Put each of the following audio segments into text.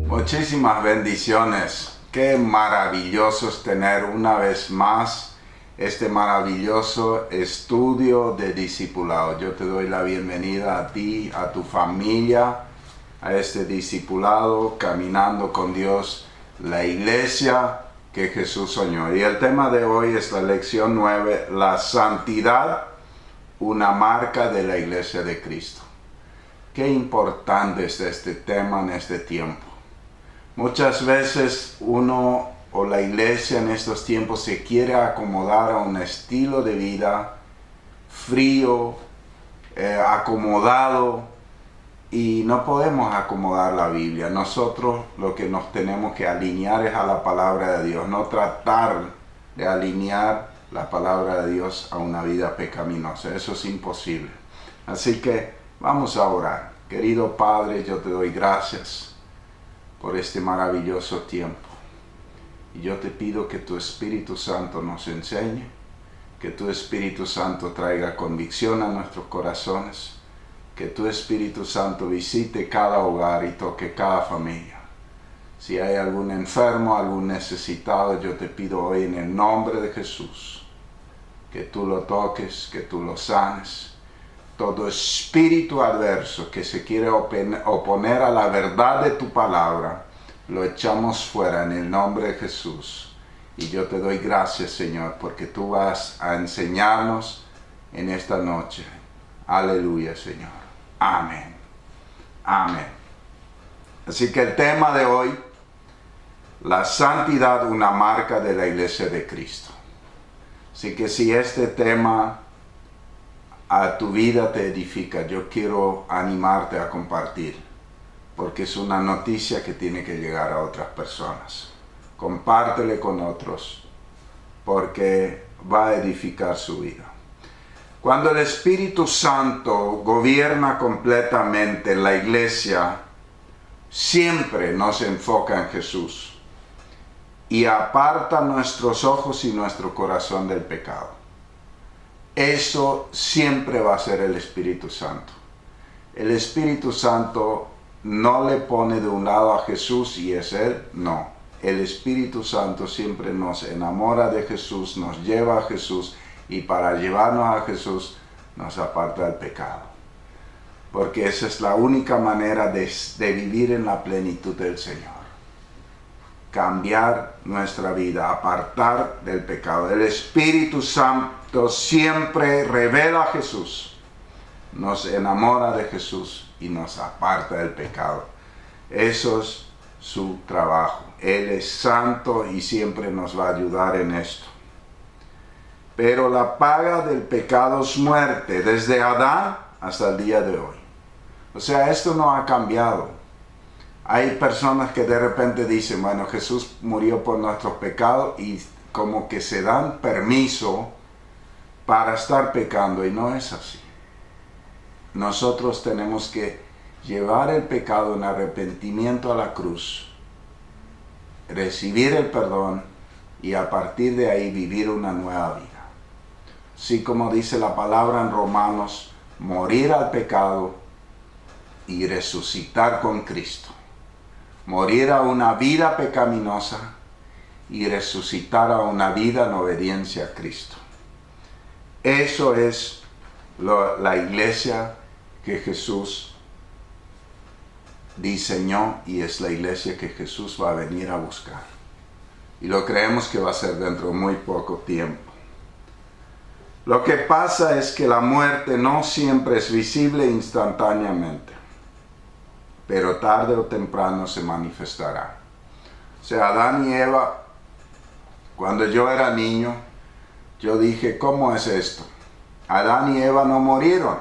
Muchísimas bendiciones. Qué maravilloso es tener una vez más este maravilloso estudio de discipulado. Yo te doy la bienvenida a ti, a tu familia, a este discipulado, caminando con Dios, la iglesia que Jesús soñó. Y el tema de hoy es la lección 9, la santidad, una marca de la iglesia de Cristo. Qué importante es este tema en este tiempo. Muchas veces uno o la iglesia en estos tiempos se quiere acomodar a un estilo de vida frío, acomodado, y no podemos acomodar la Biblia. Nosotros lo que nos tenemos que alinear es a la palabra de Dios, no tratar de alinear la palabra de Dios a una vida pecaminosa. Eso es imposible. Así que vamos a orar. Querido Padre, yo te doy gracias por este maravilloso tiempo. Y yo te pido que tu Espíritu Santo nos enseñe, que tu Espíritu Santo traiga convicción a nuestros corazones, que tu Espíritu Santo visite cada hogar y toque cada familia. Si hay algún enfermo, algún necesitado, yo te pido hoy en el nombre de Jesús, que tú lo toques, que tú lo sanes. Todo espíritu adverso que se quiere oponer a la verdad de tu palabra, lo echamos fuera en el nombre de Jesús. Y yo te doy gracias, Señor, porque tú vas a enseñarnos en esta noche. Aleluya, Señor. Amén. Amén. Así que el tema de hoy, la santidad, una marca de la iglesia de Cristo. Así que si este tema a tu vida te edifica, yo quiero animarte a compartir, porque es una noticia que tiene que llegar a otras personas. Compártele con otros, porque va a edificar su vida. Cuando el Espíritu Santo gobierna completamente la iglesia, siempre nos enfoca en Jesús y aparta nuestros ojos y nuestro corazón del pecado. Eso siempre va a ser el Espíritu Santo. El Espíritu Santo no le pone de un lado a Jesús y es Él, no. El Espíritu Santo siempre nos enamora de Jesús, nos lleva a Jesús, y para llevarnos a Jesús nos aparta del pecado. Porque esa es la única manera de vivir en la plenitud del Señor. Cambiar nuestra vida, apartar del pecado. El Espíritu Santo siempre revela a Jesús, nos enamora de Jesús y nos aparta del pecado. Eso es su trabajo. Él es santo y siempre nos va a ayudar en esto. Pero la paga del pecado es muerte, desde Adán hasta el día de hoy. O sea, esto no ha cambiado. Hay personas que de repente dicen, bueno, Jesús murió por nuestros pecados, y como que se dan permiso para estar pecando, y no es así. Nosotros tenemos que llevar el pecado en arrepentimiento a la cruz, recibir el perdón y a partir de ahí vivir una nueva vida. Así como dice la palabra en Romanos, morir al pecado y resucitar con Cristo. Morir a una vida pecaminosa y resucitar a una vida en obediencia a Cristo. Eso es la iglesia que Jesús diseñó, y es la iglesia que Jesús va a venir a buscar. Y lo creemos que va a ser dentro de muy poco tiempo. Lo que pasa es que la muerte no siempre es visible instantáneamente, pero tarde o temprano se manifestará. O sea, Adán y Eva, cuando yo era niño, yo dije, ¿cómo es esto? Adán y Eva no murieron.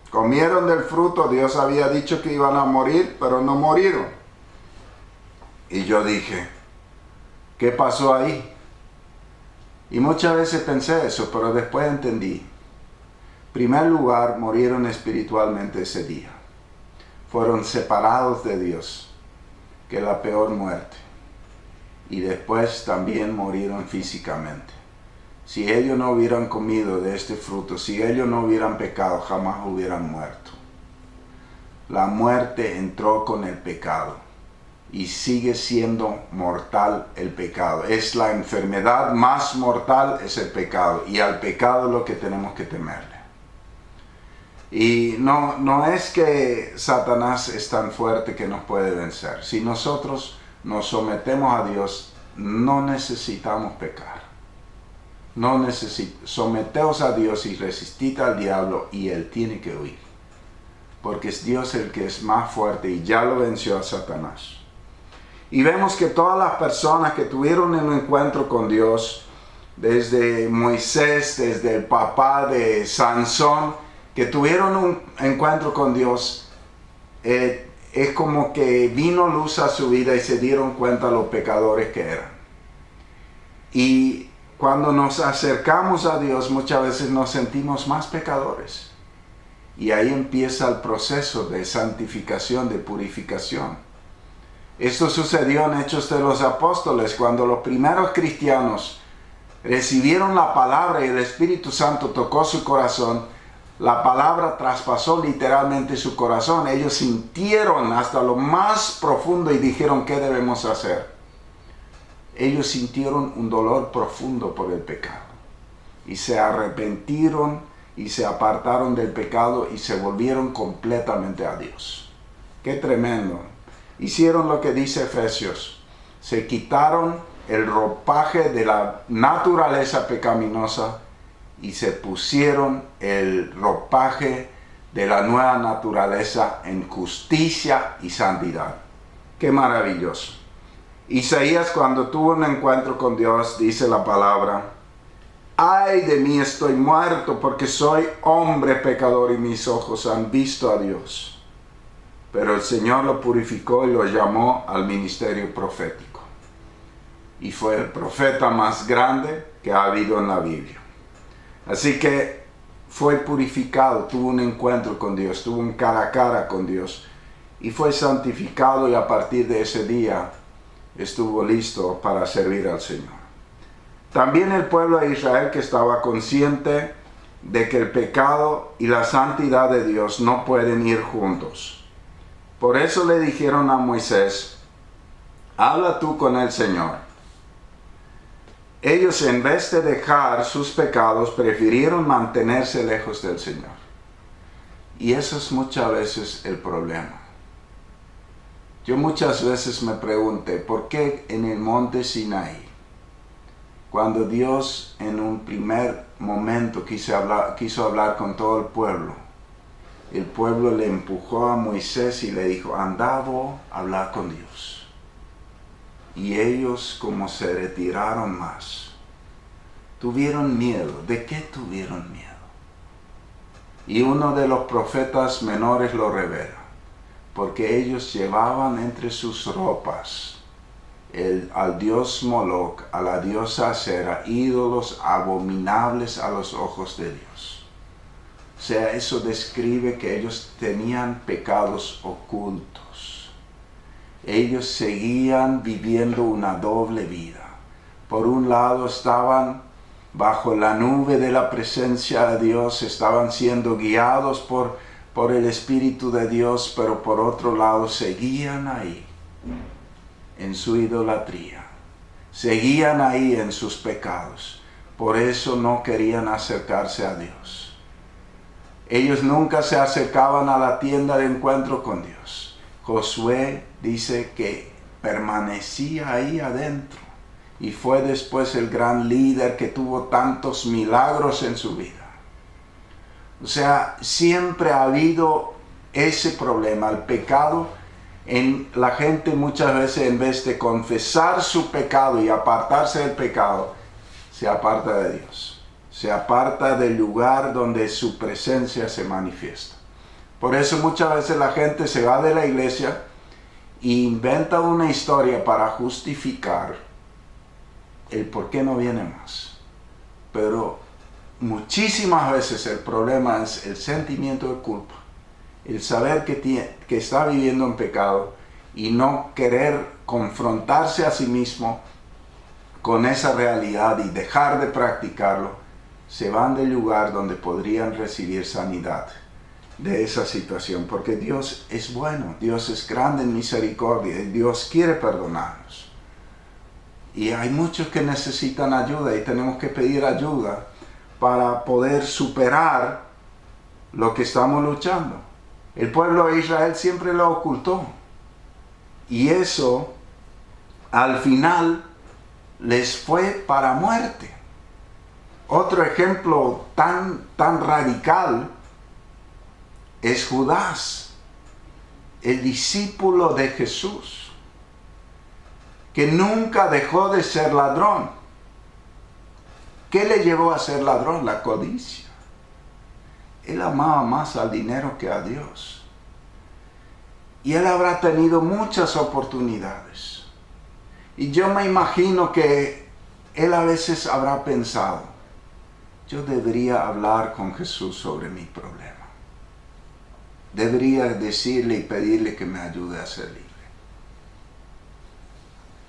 Comieron del fruto, Dios había dicho que iban a morir, pero no murieron. Y yo dije, ¿qué pasó ahí? Y muchas veces pensé eso, pero después entendí. En primer lugar, murieron espiritualmente ese día. Fueron separados de Dios, que es la peor muerte. Y después también murieron físicamente. si ellos no hubieran comido de este fruto, si ellos no hubieran pecado, jamás hubieran muerto. La muerte entró con el pecado y sigue siendo mortal el pecado. Es la enfermedad más mortal, es el pecado, y al pecado es lo que tenemos que temerle. Y no es que Satanás es tan fuerte que nos puede vencer. Si nosotros nos sometemos a Dios, no necesitamos pecar. Someteos a Dios y resistid al diablo y él tiene que huir. Porque es Dios el que es más fuerte y ya lo venció a Satanás. Y vemos que todas las personas que tuvieron un encuentro con Dios, desde Moisés, desde el papá de Sansón, que tuvieron un encuentro con Dios, es como que vino luz a su vida y se dieron cuenta de los pecadores que eran. Y cuando nos acercamos a Dios, muchas veces nos sentimos más pecadores. Y ahí empieza el proceso de santificación, de purificación. Esto sucedió en Hechos de los Apóstoles, cuando los primeros cristianos recibieron la palabra y el Espíritu Santo tocó su corazón. La palabra traspasó literalmente su corazón. Ellos sintieron hasta lo más profundo y dijeron, ¿qué debemos hacer? Ellos sintieron un dolor profundo por el pecado. Y se arrepintieron y se apartaron del pecado y se volvieron completamente a Dios. ¡Qué tremendo! Hicieron lo que dice Efesios. Se quitaron el ropaje de la naturaleza pecaminosa y se pusieron el ropaje de la nueva naturaleza en justicia y santidad. ¡Qué maravilloso! Isaías, cuando tuvo un encuentro con Dios, dice la palabra: ¡ay de mí, estoy muerto, porque soy hombre pecador y mis ojos han visto a Dios! Pero el Señor lo purificó y lo llamó al ministerio profético. Y fue el profeta más grande que ha habido en la Biblia. Así que fue purificado, tuvo un encuentro con Dios, tuvo un cara a cara con Dios y fue santificado, y a partir de ese día estuvo listo para servir al Señor. También el pueblo de Israel, que estaba consciente de que el pecado y la santidad de Dios no pueden ir juntos. Por eso le dijeron a Moisés: habla tú con el Señor. Ellos, en vez de dejar sus pecados, prefirieron mantenerse lejos del Señor. Y eso es muchas veces el problema. Yo muchas veces me pregunté, ¿por qué en el monte Sinaí, cuando Dios en un primer momento quiso hablar con todo el pueblo le empujó a Moisés y le dijo: anda vos a hablar con Dios? Y ellos, como se retiraron más, tuvieron miedo. ¿De qué tuvieron miedo? Y uno de los profetas menores lo revela, porque ellos llevaban entre sus ropas al dios Moloch, a la diosa Acera, ídolos abominables a los ojos de Dios. O sea, eso describe que ellos tenían pecados ocultos. Ellos seguían viviendo una doble vida. Por un lado estaban bajo la nube de la presencia de Dios, estaban siendo guiados por el Espíritu de Dios, pero por otro lado seguían ahí en su idolatría, seguían ahí en sus pecados. Por eso no querían acercarse a Dios. Ellos nunca se acercaban a la tienda de encuentro con Dios. Josué dice que permanecía ahí adentro y fue después el gran líder que tuvo tantos milagros en su vida. O sea, siempre ha habido ese problema, el pecado. En la gente muchas veces, en vez de confesar su pecado y apartarse del pecado, se aparta de Dios. Se aparta del lugar donde su presencia se manifiesta. Por eso muchas veces la gente se va de la iglesia e inventa una historia para justificar el por qué no viene más. Pero muchísimas veces el problema es el sentimiento de culpa, el saber que está viviendo en pecado y no querer confrontarse a sí mismo con esa realidad y dejar de practicarlo, se van del lugar donde podrían recibir sanidad de esa situación, porque Dios es bueno, Dios es grande en misericordia y Dios quiere perdonarnos. Y hay muchos que necesitan ayuda y tenemos que pedir ayuda para poder superar lo que estamos luchando. El pueblo de Israel siempre lo ocultó y eso al final les fue para muerte. Otro ejemplo tan radical es Judas, el discípulo de Jesús, que nunca dejó de ser ladrón. ¿Qué le llevó a ser ladrón? La codicia. Él amaba más al dinero que a Dios. Y él habrá tenido muchas oportunidades. Y yo me imagino que él a veces habrá pensado, yo debería hablar con Jesús sobre mi problema. Debería decirle y pedirle que me ayude a ser libre.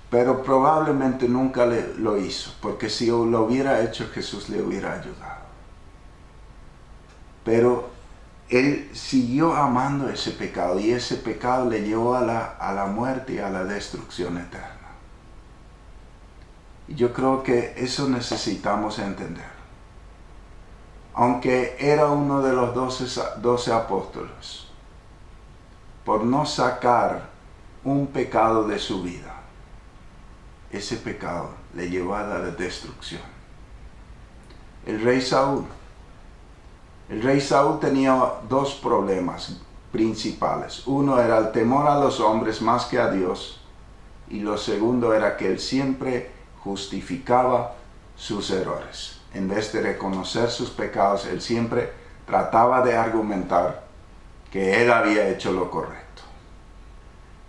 Pero probablemente nunca lo hizo, porque si lo hubiera hecho, Jesús le hubiera ayudado. Pero él siguió amando ese pecado y ese pecado le llevó a la muerte y a la destrucción eterna. Y yo creo que eso necesitamos entender. Aunque era uno de los 12 apóstoles, por no sacar un pecado de su vida, ese pecado le llevó a la destrucción. El rey Saúl tenía dos problemas principales. Uno era el temor a los hombres más que a Dios, y lo segundo era que él siempre justificaba sus errores. En vez de reconocer sus pecados, él siempre trataba de argumentar que él había hecho lo correcto.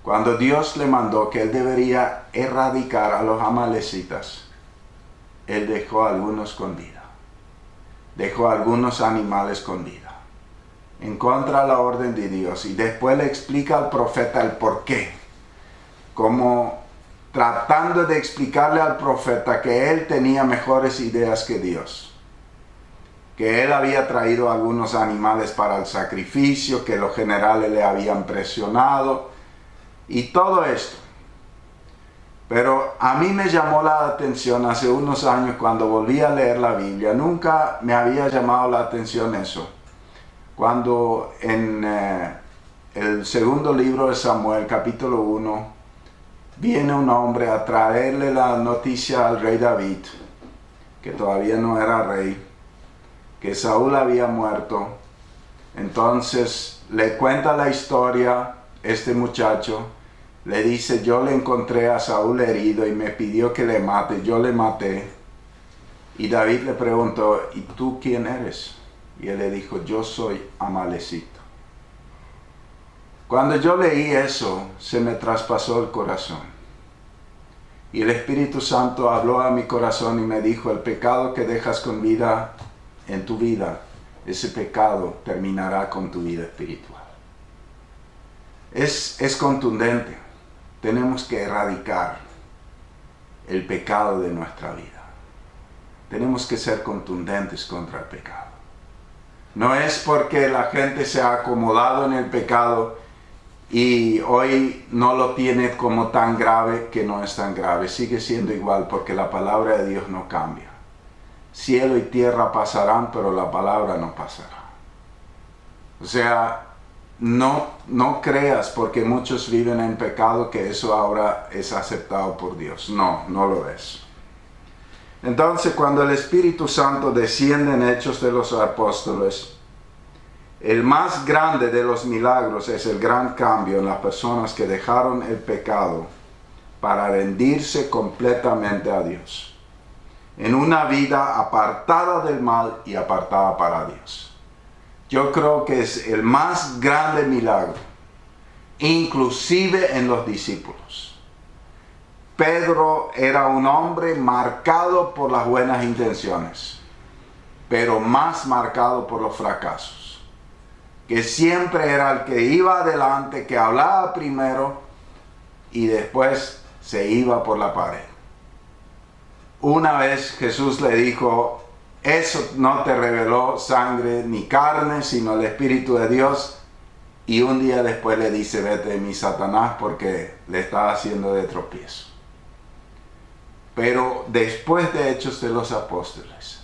Cuando Dios le mandó que él debería erradicar a los amalecitas, él dejó a algunos con vida. Dejó a algunos animales con vida. En contra de la orden de Dios. Y después le explica al profeta el por qué. Como tratando de explicarle al profeta que él tenía mejores ideas que Dios. Que él había traído algunos animales para el sacrificio, que los generales le habían presionado y todo esto. Pero a mí me llamó la atención hace unos años cuando volví a leer la Biblia. Nunca me había llamado la atención eso. Cuando en el segundo libro de Samuel, capítulo 1, viene un hombre a traerle la noticia al rey David, que todavía no era rey, que Saúl había muerto. Entonces le cuenta la historia este muchacho, le dice, yo le encontré a Saúl herido y me pidió que le mate, yo le maté. Y David le preguntó, ¿y tú quién eres? Y él le dijo, yo soy amalecito. Cuando yo leí eso, se me traspasó el corazón. Y el Espíritu Santo habló a mi corazón y me dijo, el pecado que dejas con vida en tu vida, ese pecado terminará con tu vida espiritual. Es contundente. Tenemos que erradicar el pecado de nuestra vida. Tenemos que ser contundentes contra el pecado. No es porque la gente se ha acomodado en el pecado y hoy no lo tiene como tan grave que no es tan grave. Sigue siendo igual porque la palabra de Dios no cambia. Cielo y tierra pasarán, pero la palabra no pasará. O sea, no creas porque muchos viven en pecado que eso ahora es aceptado por Dios. No lo es. Entonces, cuando el Espíritu Santo desciende en Hechos de los Apóstoles, el más grande de los milagros es el gran cambio en las personas que dejaron el pecado para rendirse completamente a Dios. En una vida apartada del mal y apartada para Dios. Yo creo que es el más grande milagro, inclusive en los discípulos. Pedro era un hombre marcado por las buenas intenciones, pero más marcado por los fracasos. Que siempre era el que iba adelante, que hablaba primero y después se iba por la pared. Una vez Jesús le dijo, eso no te reveló sangre ni carne, sino el Espíritu de Dios. Y un día después le dice, vete de mí, Satanás, porque le estaba haciendo de tropiezo. Pero después de Hechos de los Apóstoles,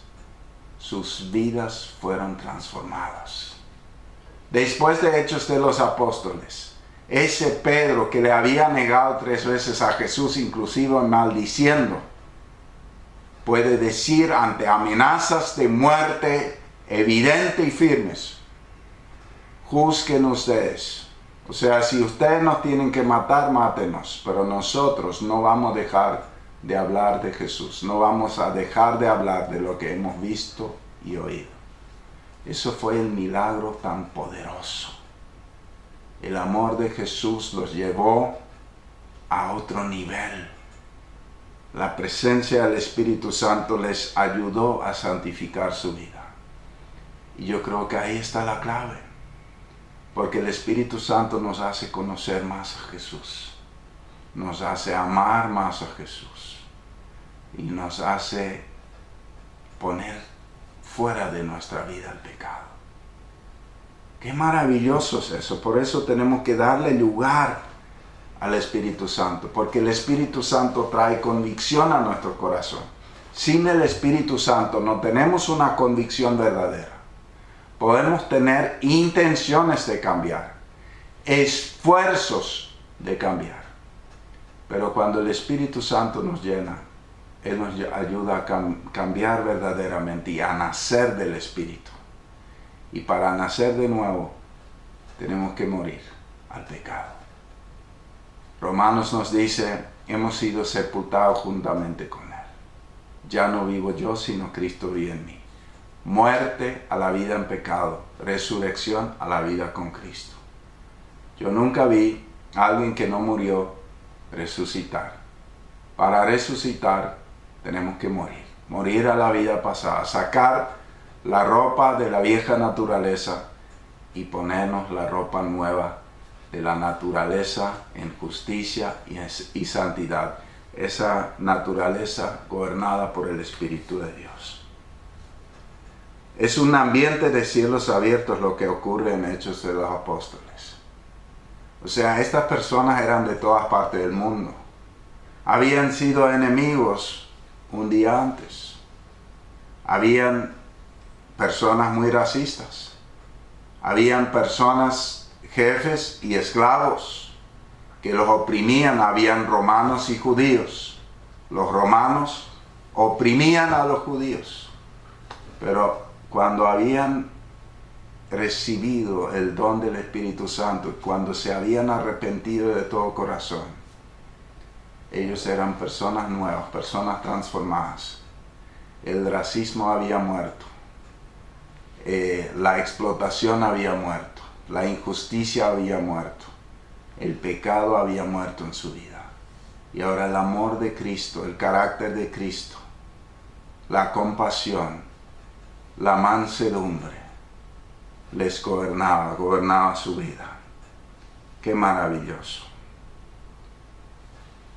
sus vidas fueron transformadas. Después de Hechos de los Apóstoles, ese Pedro que le había negado 3 veces a Jesús, inclusive maldiciendo, puede decir ante amenazas de muerte evidentes y firmes, juzguen ustedes. O sea, si ustedes nos tienen que matar, mátenos, pero nosotros no vamos a dejar de hablar de Jesús, no vamos a dejar de hablar de lo que hemos visto y oído. Eso fue el milagro tan poderoso. El amor de Jesús los llevó a otro nivel. La presencia del Espíritu Santo les ayudó a santificar su vida. Y yo creo que ahí está la clave. Porque el Espíritu Santo nos hace conocer más a Jesús. Nos hace amar más a Jesús. Y nos hace poner fuera de nuestra vida el pecado. Qué maravilloso es eso. Por eso tenemos que darle lugar al Espíritu Santo, porque el Espíritu Santo trae convicción a nuestro corazón. Sin el Espíritu Santo no tenemos una convicción verdadera. Podemos tener intenciones de cambiar, esfuerzos de cambiar, pero cuando el Espíritu Santo nos llena, Él nos ayuda a cambiar verdaderamente y a nacer del Espíritu. Y para nacer de nuevo, tenemos que morir al pecado. Romanos nos dice, hemos sido sepultados juntamente con Él. Ya no vivo yo, sino Cristo vive en mí. Muerte a la vida en pecado, resurrección a la vida con Cristo. Yo nunca vi a alguien que no murió resucitar. Para resucitar tenemos que morir. Morir a la vida pasada, sacar la ropa de la vieja naturaleza y ponernos la ropa nueva de la naturaleza en justicia y santidad. Esa naturaleza gobernada por el Espíritu de Dios. Es un ambiente de cielos abiertos lo que ocurre en Hechos de los Apóstoles. O sea, estas personas eran de todas partes del mundo. Habían sido enemigos un día antes. Habían personas muy racistas. Habían personas, jefes y esclavos que los oprimían. Habían romanos y judíos. Los romanos oprimían a los judíos. Pero cuando habían recibido el don del Espíritu Santo, cuando se habían arrepentido de todo corazón, ellos eran personas nuevas, personas transformadas. El racismo había muerto. La explotación había muerto. La injusticia había muerto. El pecado había muerto en su vida. Y ahora el amor de Cristo, el carácter de Cristo, la compasión, la mansedumbre, les gobernaba su vida. Qué maravilloso.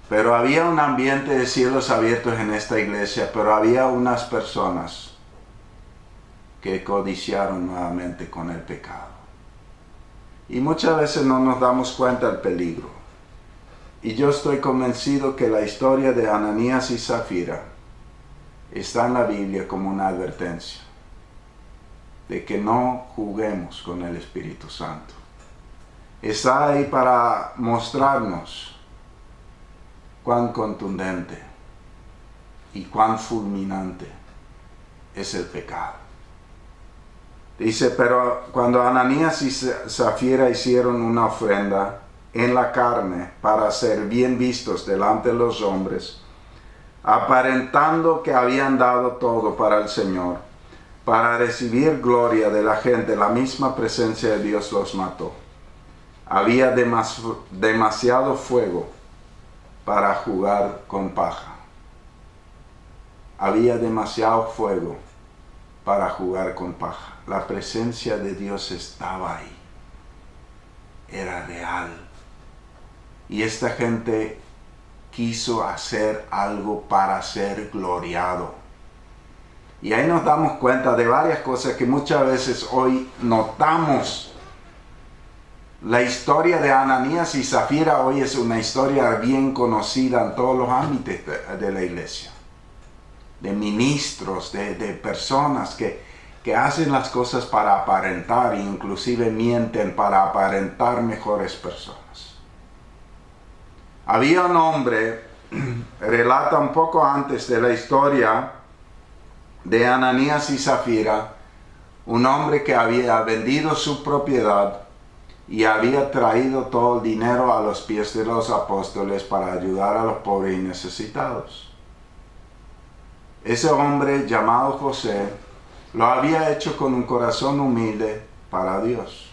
Pero había un ambiente de cielos abiertos en esta iglesia, pero había unas personas que codiciaron nuevamente con el pecado. Y muchas veces no nos damos cuenta del peligro. Y yo estoy convencido que la historia de Ananías y Zafira está en la Biblia como una advertencia de que no juguemos con el Espíritu Santo. Está ahí para mostrarnos cuán contundente y cuán fulminante es el pecado. Dice, pero cuando Ananías y Zafira hicieron una ofrenda en la carne para ser bien vistos delante de los hombres, aparentando que habían dado todo para el Señor, para recibir gloria de la gente, la misma presencia de Dios los mató. Había demasiado fuego para jugar con paja. Había demasiado fuego para jugar con paja. La presencia de Dios estaba ahí. Era real. Y esta gente quiso hacer algo para ser gloriado. Y ahí nos damos cuenta de varias cosas que muchas veces hoy notamos. La historia de Ananías y Zafira hoy es una historia bien conocida en todos los ámbitos de la iglesia. De ministros, de personas que hacen las cosas para aparentar e inclusive mienten para aparentar mejores personas. Había un hombre, relata un poco antes de la historia de Ananías y Zafira, un hombre que había vendido su propiedad y había traído todo el dinero a los pies de los apóstoles para ayudar a los pobres y necesitados. Ese hombre llamado José lo había hecho con un corazón humilde para Dios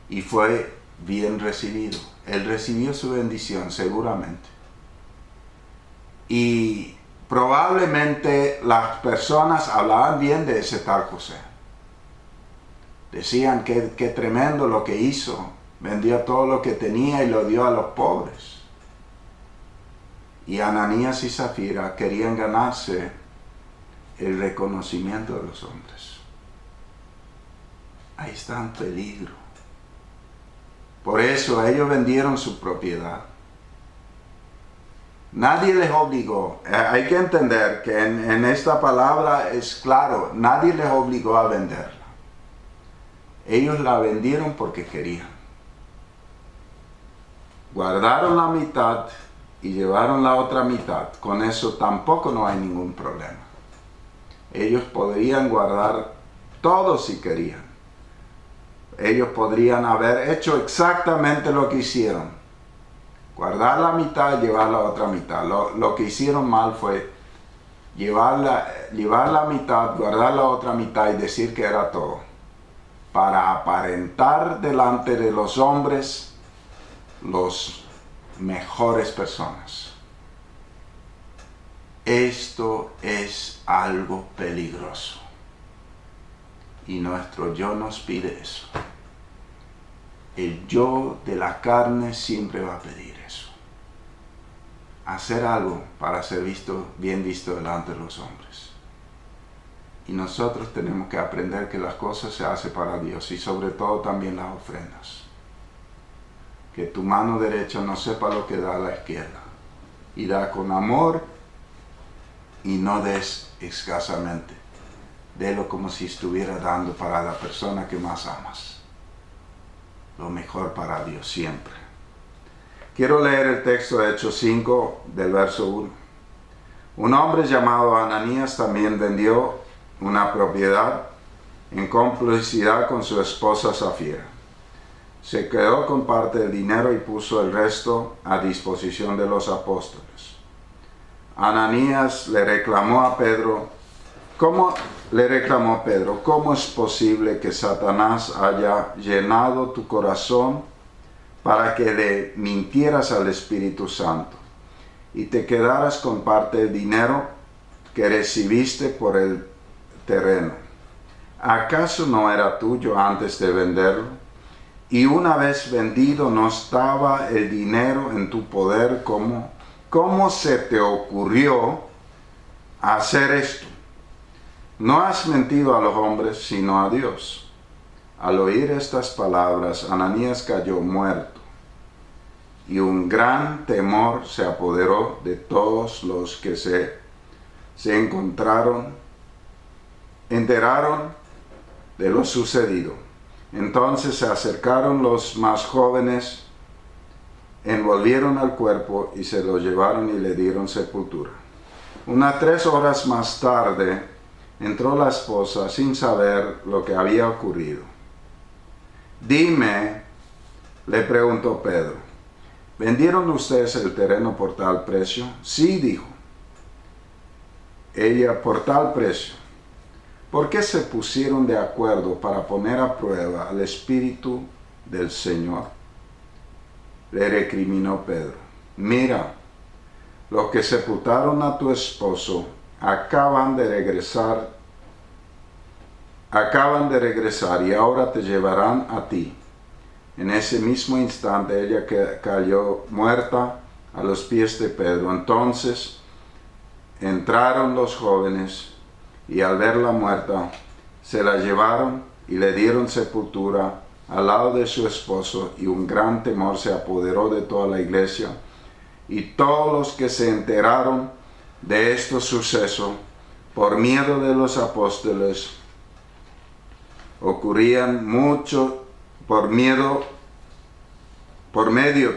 y fue bien recibido. Él recibió su bendición seguramente. Y probablemente las personas hablaban bien de ese tal José. Decían que tremendo lo que hizo. Vendió todo lo que tenía y lo dio a los pobres. Y Ananías y Zafira querían ganarse el reconocimiento de los hombres. Ahí está en peligro. Por eso ellos vendieron su propiedad. Nadie les obligó. Hay que entender que en esta palabra es claro, nadie les obligó a venderla. Ellos la vendieron porque querían. Guardaron la mitad y llevaron la otra mitad. Con eso tampoco no hay ningún problema. Ellos podrían guardar todo si querían. Ellos podrían haber hecho exactamente lo que hicieron. Guardar la mitad y llevar la otra mitad. Lo que hicieron mal fue llevar la mitad, guardar la otra mitad y decir que era todo. Para aparentar delante de los hombres los mejores personas. Esto es algo peligroso. Y nuestro yo nos pide eso. El yo de la carne siempre va a pedir eso. Hacer algo para ser bien visto delante de los hombres. Y nosotros tenemos que aprender que las cosas se hacen para Dios y sobre todo también las ofrendas. Que tu mano derecha no sepa lo que da la izquierda. Y da con amor y no des escasamente. Delo como si estuviera dando para la persona que más amas. Lo mejor para Dios siempre. Quiero leer el texto de Hechos 5 del verso 1. Un hombre llamado Ananías también vendió una propiedad en complicidad con su esposa Zafira. Se quedó con parte del dinero y puso el resto a disposición de los apóstoles. Ananías le reclamó a Pedro, ¿cómo es posible que Satanás haya llenado tu corazón para que le mintieras al Espíritu Santo y te quedaras con parte del dinero que recibiste por el terreno? ¿Acaso no era tuyo antes de venderlo? Y una vez vendido, ¿no estaba el dinero en tu poder? ¿Cómo se te ocurrió hacer esto? No has mentido a los hombres, sino a Dios. Al oír estas palabras, Ananías cayó muerto, y un gran temor se apoderó de todos los que se enteraron de lo sucedido. Entonces se acercaron los más jóvenes, envolvieron al cuerpo y se lo llevaron y le dieron sepultura. Unas 3 horas más tarde, entró la esposa sin saber lo que había ocurrido. Dime, le preguntó Pedro, ¿vendieron ustedes el terreno por tal precio? Sí, dijo ella, por tal precio. ¿Por qué se pusieron de acuerdo para poner a prueba al Espíritu del Señor? Le recriminó Pedro. Mira, los que sepultaron a tu esposo acaban de regresar y ahora te llevarán a ti. En ese mismo instante ella cayó muerta a los pies de Pedro. Entonces entraron los jóvenes y al verla muerta, se la llevaron y le dieron sepultura al lado de su esposo, y un gran temor se apoderó de toda la iglesia. Y todos los que se enteraron de este suceso, por miedo de los apóstoles, por medio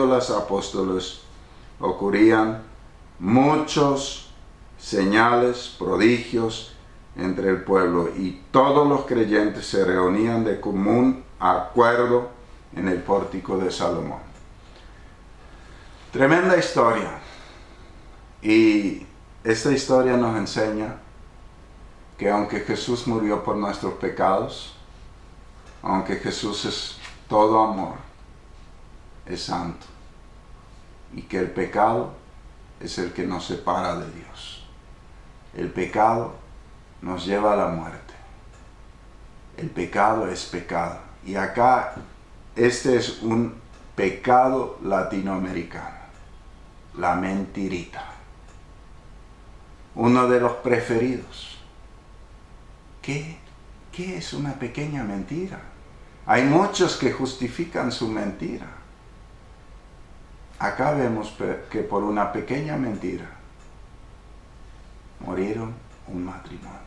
de los apóstoles, ocurrían muchos señales, prodigios entre el pueblo, y todos los creyentes se reunían de común acuerdo en el pórtico de Salomón. Tremenda historia. Y esta historia nos enseña que aunque Jesús murió por nuestros pecados, aunque Jesús es todo amor, es santo, y que el pecado es el que nos separa de Dios. El pecado nos lleva a la muerte. El pecado es pecado. Y acá este es un pecado latinoamericano, la mentirita. Uno de los preferidos. ¿Qué es una pequeña mentira? Hay muchos que justifican su mentira. Acá vemos que por una pequeña mentira murieron un matrimonio.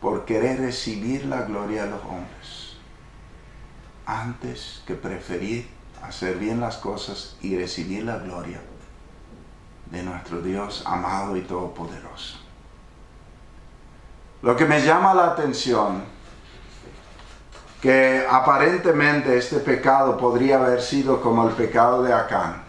Por querer recibir la gloria de los hombres, antes que preferir hacer bien las cosas y recibir la gloria de nuestro Dios amado y todopoderoso. Lo que me llama la atención, que aparentemente este pecado podría haber sido como el pecado de Acán.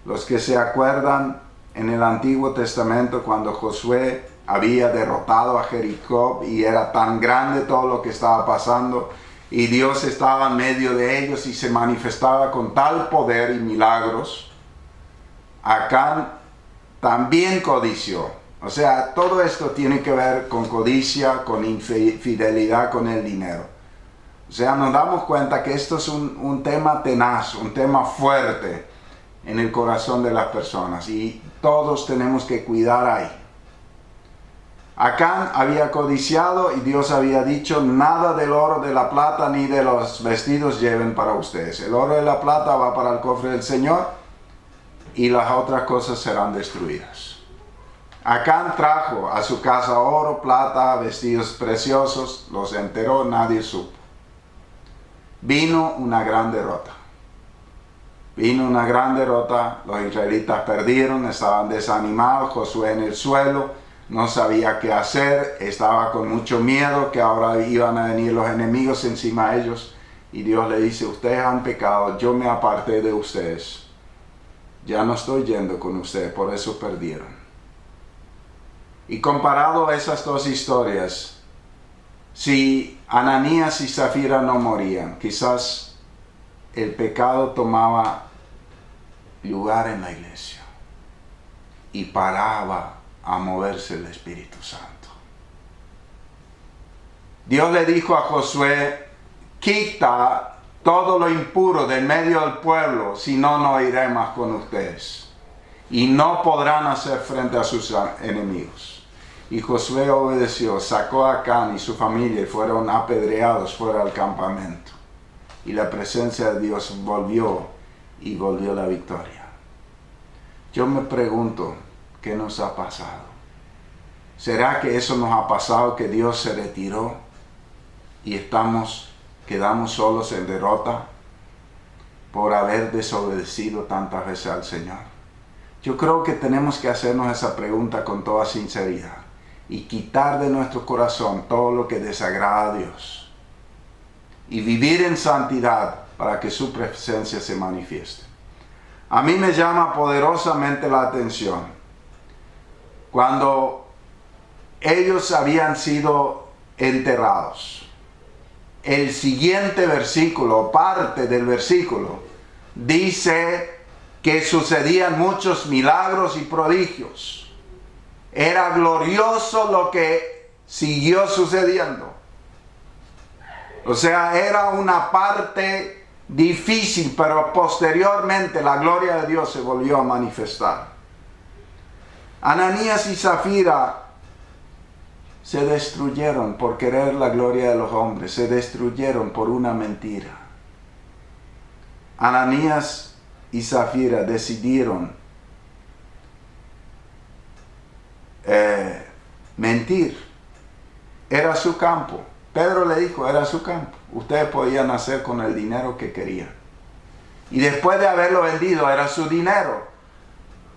Los que se acuerdan en el Antiguo Testamento cuando Josué había derrotado a Jericó y era tan grande todo lo que estaba pasando, y Dios estaba en medio de ellos y se manifestaba con tal poder y milagros, Acán también codició. O sea, todo esto tiene que ver con codicia, con infidelidad con el dinero. O sea, nos damos cuenta que esto es un tema tenaz, un tema fuerte en el corazón de las personas, y todos tenemos que cuidar ahí. Acán había codiciado y Dios había dicho: nada del oro, de la plata ni de los vestidos lleven para ustedes. El oro y la plata va para el cofre del Señor y las otras cosas serán destruidas. Acán trajo a su casa oro, plata, vestidos preciosos, los enterró, nadie supo. Vino una gran derrota. Los israelitas perdieron, estaban desanimados, Josué en el suelo, no sabía qué hacer, estaba con mucho miedo que ahora iban a venir los enemigos encima de ellos, y Dios le dice: ustedes han pecado, yo me aparté de ustedes, ya no estoy yendo con ustedes, por eso perdieron. Y comparado a esas dos historias, si Ananías y Zafira no morían, quizás el pecado tomaba lugar en la iglesia y paraba a moverse el Espíritu Santo. Dios le dijo a Josué: quita todo lo impuro del medio del pueblo, si no, no iré más con ustedes, y no podrán hacer frente a sus enemigos. Y Josué obedeció, sacó a Acán y su familia y fueron apedreados fuera del campamento. Y la presencia de Dios volvió la victoria. Yo me pregunto, ¿qué nos ha pasado? ¿Será que eso nos ha pasado, que Dios se retiró y quedamos solos en derrota por haber desobedecido tantas veces al Señor? Yo creo que tenemos que hacernos esa pregunta con toda sinceridad y quitar de nuestro corazón todo lo que desagrada a Dios y vivir en santidad para que su presencia se manifieste. A mí me llama poderosamente la atención cuando ellos habían sido enterrados. El siguiente versículo, parte del versículo, dice que sucedían muchos milagros y prodigios. Era glorioso lo que siguió sucediendo. O sea, era una parte difícil, pero posteriormente la gloria de Dios se volvió a manifestar. Ananías y Zafira se destruyeron por querer la gloria de los hombres, se destruyeron por una mentira. Ananías y Zafira decidieron mentir. Era su campo. Pedro le dijo, era su campo. Ustedes podían hacer con el dinero que querían. Y después de haberlo vendido, era su dinero.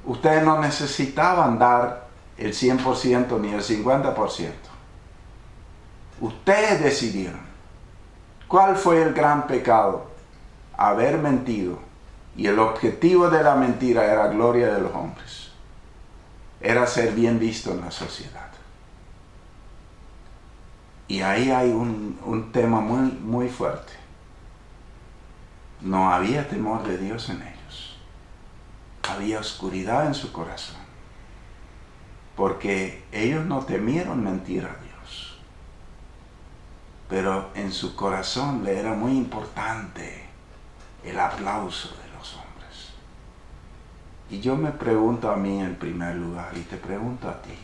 Ustedes no necesitaban dar el 100% ni el 50%. Ustedes decidieron. ¿Cuál fue el gran pecado? Haber mentido. Y el objetivo de la mentira era gloria de los hombres. Era ser bien visto en la sociedad. Y ahí hay un tema muy, muy fuerte. No había temor de Dios en ellos. Había oscuridad en su corazón. Porque ellos no temieron mentir a Dios. Pero en su corazón le era muy importante el aplauso de los hombres. Y yo me pregunto a mí en primer lugar, y te pregunto a ti,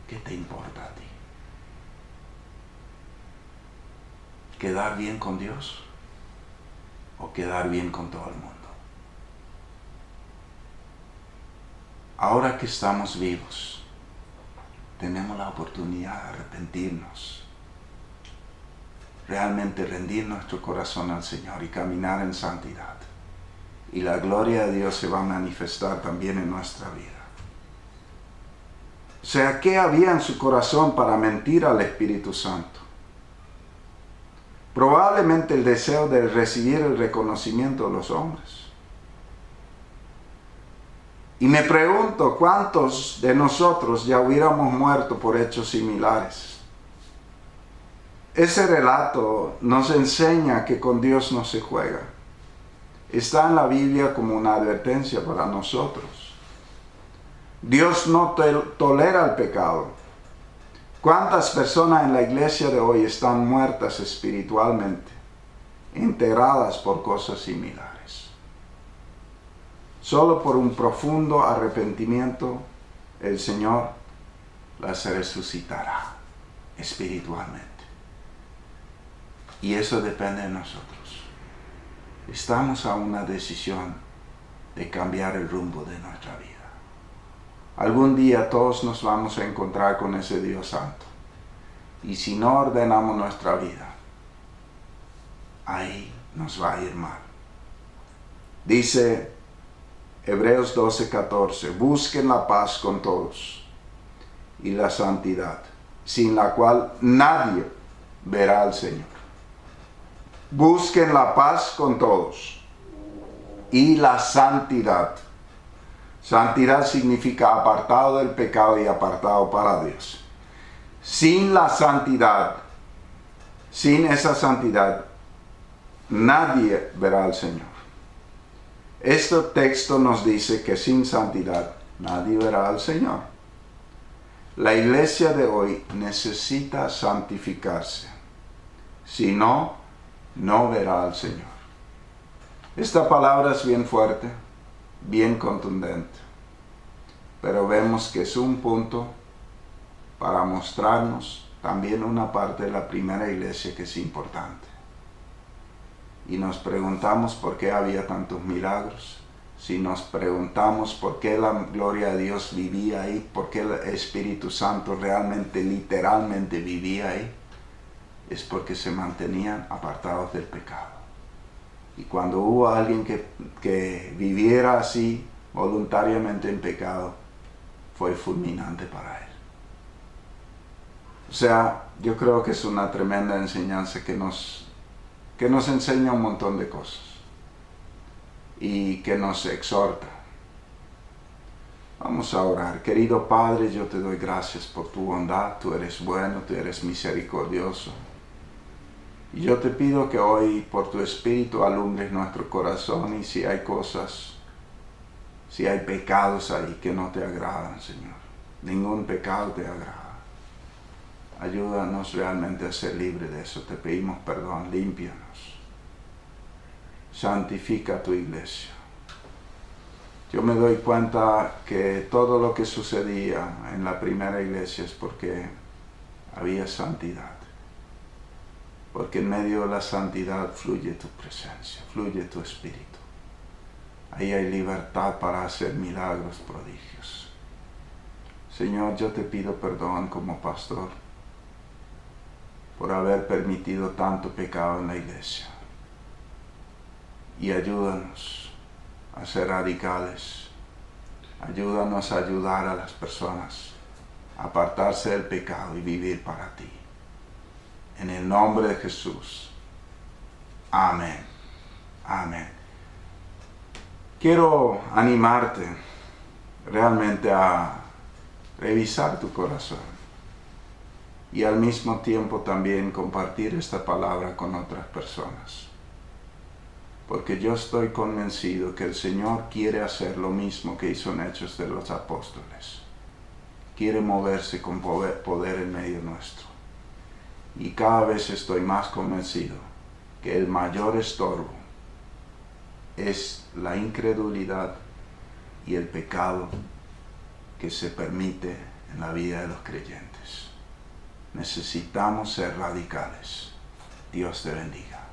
¿qué te importa a ti? ¿Quedar bien con Dios o quedar bien con todo el mundo? Ahora que estamos vivos, tenemos la oportunidad de arrepentirnos, realmente rendir nuestro corazón al Señor y caminar en santidad. Y la gloria de Dios se va a manifestar también en nuestra vida. O sea, ¿qué había en su corazón para mentir al Espíritu Santo? Probablemente el deseo de recibir el reconocimiento de los hombres. Y me pregunto, ¿cuántos de nosotros ya hubiéramos muerto por hechos similares? Ese relato nos enseña que con Dios no se juega. Está en la Biblia como una advertencia para nosotros. Dios no tolera el pecado. ¿Cuántas personas en la iglesia de hoy están muertas espiritualmente, enterradas por cosas similares? Solo por un profundo arrepentimiento, el Señor las resucitará espiritualmente. Y eso depende de nosotros. Estamos a una decisión de cambiar el rumbo de nuestra vida. Algún día todos nos vamos a encontrar con ese Dios Santo. Y si no ordenamos nuestra vida, ahí nos va a ir mal. Dice Hebreos 12:14, busquen la paz con todos y la santidad, sin la cual nadie verá al Señor. Busquen la paz con todos y la santidad. Santidad significa apartado del pecado y apartado para Dios. Sin la santidad, sin esa santidad, nadie verá al Señor. Este texto nos dice que sin santidad nadie verá al Señor. La iglesia de hoy necesita santificarse. Si no, no verá al Señor. Esta palabra es bien fuerte, bien contundente, pero vemos que es un punto para mostrarnos también una parte de la primera iglesia que es importante. Y nos preguntamos por qué había tantos milagros. Si nos preguntamos por qué la gloria de Dios vivía ahí, por qué el Espíritu Santo realmente, literalmente vivía ahí, es porque se mantenían apartados del pecado. Y cuando hubo alguien que viviera así, voluntariamente en pecado, fue fulminante para él. O sea, yo creo que es una tremenda enseñanza que nos enseña un montón de cosas y que nos exhorta. Vamos a orar. Querido Padre, yo te doy gracias por tu bondad. Tú eres bueno, tú eres misericordioso. Y yo te pido que hoy por tu Espíritu alumbres nuestro corazón, y si hay cosas, si hay pecados ahí que no te agradan, Señor. Ningún pecado te agrada. Ayúdanos realmente a ser libres de eso. Te pedimos perdón, límpianos. santifica tu iglesia. Yo me doy cuenta que todo lo que sucedía en la primera iglesia es porque había santidad. Porque en medio de la santidad fluye tu presencia, fluye tu espíritu. Ahí hay libertad para hacer milagros, prodigios. Señor, yo te pido perdón como pastor por haber permitido tanto pecado en la iglesia. Y ayúdanos a ser radicales. Ayúdanos a ayudar a las personas a apartarse del pecado y vivir para ti. En el nombre de Jesús. Amén. Amén. Quiero animarte realmente a revisar tu corazón y al mismo tiempo también compartir esta palabra con otras personas. Porque yo estoy convencido que el Señor quiere hacer lo mismo que hizo en Hechos de los Apóstoles. Quiere moverse con poder en medio nuestro. Y cada vez estoy más convencido que el mayor estorbo es la incredulidad y el pecado que se permite en la vida de los creyentes. Necesitamos ser radicales. Dios te bendiga.